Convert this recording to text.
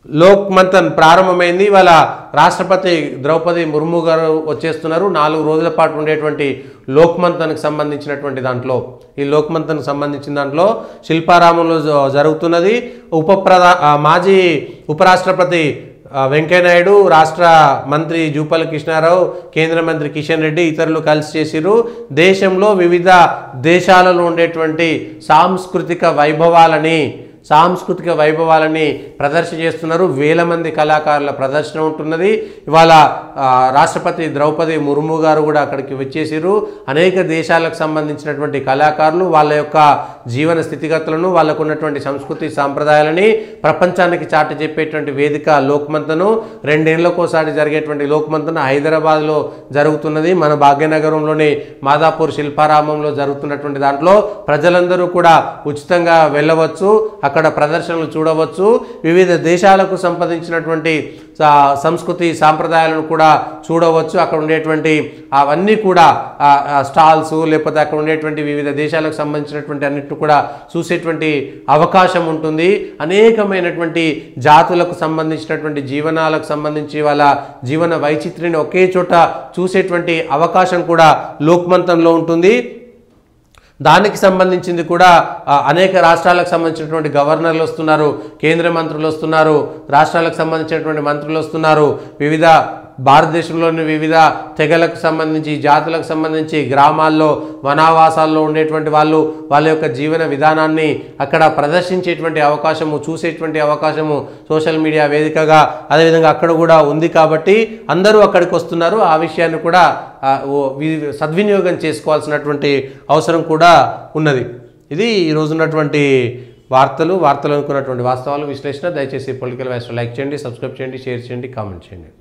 లోక్ మంథన్ ప్రారంభమైంది. ఇవాళ రాష్ట్రపతి ద్రౌపది ముర్ము గారు వచ్చేస్తున్నారు. 4 రోజుల పాటు ఉండేటువంటి లోక్ మంథన్కి సంబంధించినటువంటి దాంట్లో, ఈ లోక్ మంథన్కి సంబంధించిన దాంట్లో శిల్పారామంలో జరుగుతున్నది. మాజీ ఉపరాష్ట్రపతి వెంకయ్యనాయుడు, రాష్ట్ర మంత్రి జూపల్లి కృష్ణారావు, కేంద్ర మంత్రి కిషన్ రెడ్డి ఇతరులు కలిసి చేసిరు. దేశంలో వివిధ దేశాలలో ఉండేటువంటి సాంస్కృతిక వైభవాలని ప్రదర్శన చేస్తున్నారు. వేల మంది కళాకారుల ప్రదర్శన ఉంటున్నది. ఇవాళ రాష్ట్రపతి ద్రౌపది ముర్ము గారు కూడా అక్కడికి వచ్చేసిరు. అనేక దేశాలకు సంబంధించినటువంటి కళాకారులు వాళ్ళ యొక్క జీవన స్థితిగతులను, వాళ్ళకు ఉన్నటువంటి సంస్కృతి సాంప్రదాయాలని ప్రపంచానికి చాటి చెప్పేటువంటి వేదిక లోక్ మంథన్. 2 ఏళ్లకోసారి జరిగేటువంటి లోక్ మంథన్ హైదరాబాద్లో జరుగుతున్నది. మన భాగ్యనగరంలోని మాదాపూర్ శిల్పారామంలో జరుగుతున్నటువంటి దాంట్లో ప్రజలందరూ కూడా ఉచితంగా వెళ్ళవచ్చు, అక్కడ ప్రదర్శనలు చూడవచ్చు. వివిధ దేశాలకు సంబంధించినటువంటి సంస్కృతి సాంప్రదాయాలను కూడా చూడవచ్చు. అక్కడ ఉండేటువంటి అవన్నీ కూడా స్టాల్స్, లేకపోతే అక్కడ ఉండేటువంటి వివిధ దేశాలకు సంబంధించినటువంటి అన్నిటిని కూడా చూసేటువంటి అవకాశం ఉంటుంది. అనేకమైనటువంటి జాతులకు సంబంధించినటువంటి జీవనాలకు సంబంధించి వాళ్ళ జీవన వైచిత్రిని ఒకే చోట చూసేటువంటి అవకాశం కూడా లోక్ మంథన్లో ఉంటుంది. దానికి సంబంధించింది కూడా అనేక రాష్ట్రాలకు సంబంధించినటువంటి గవర్నర్లు వస్తున్నారు, కేంద్ర మంత్రులు వస్తున్నారు, రాష్ట్రాలకు సంబంధించినటువంటి మంత్రులు వస్తున్నారు. వివిధ భారతదేశంలోని వివిధ తెగలకు సంబంధించి, జాతులకు సంబంధించి, గ్రామాల్లో వనావాసాల్లో ఉండేటువంటి వాళ్ళ యొక్క జీవన విధానాన్ని అక్కడ ప్రదర్శించేటువంటి అవకాశము, చూసేటువంటి అవకాశము సోషల్ మీడియా వేదికగా అదేవిధంగా అక్కడ కూడా ఉంది. కాబట్టి అందరూ అక్కడికి వస్తున్నారు. ఆ విషయాన్ని కూడా సద్వినియోగం చేసుకోవాల్సినటువంటి అవసరం కూడా ఉన్నది. ఇది ఈరోజు ఉన్నటువంటి వార్తలు అనుకున్నటువంటి వాస్తవాలు విశ్లేషణ. దయచేసి పొలిటికల్ వాయిస్ లైక్ చేయండి, సబ్స్క్రైబ్ చేయండి, షేర్ చేయండి, కామెంట్ చేయండి.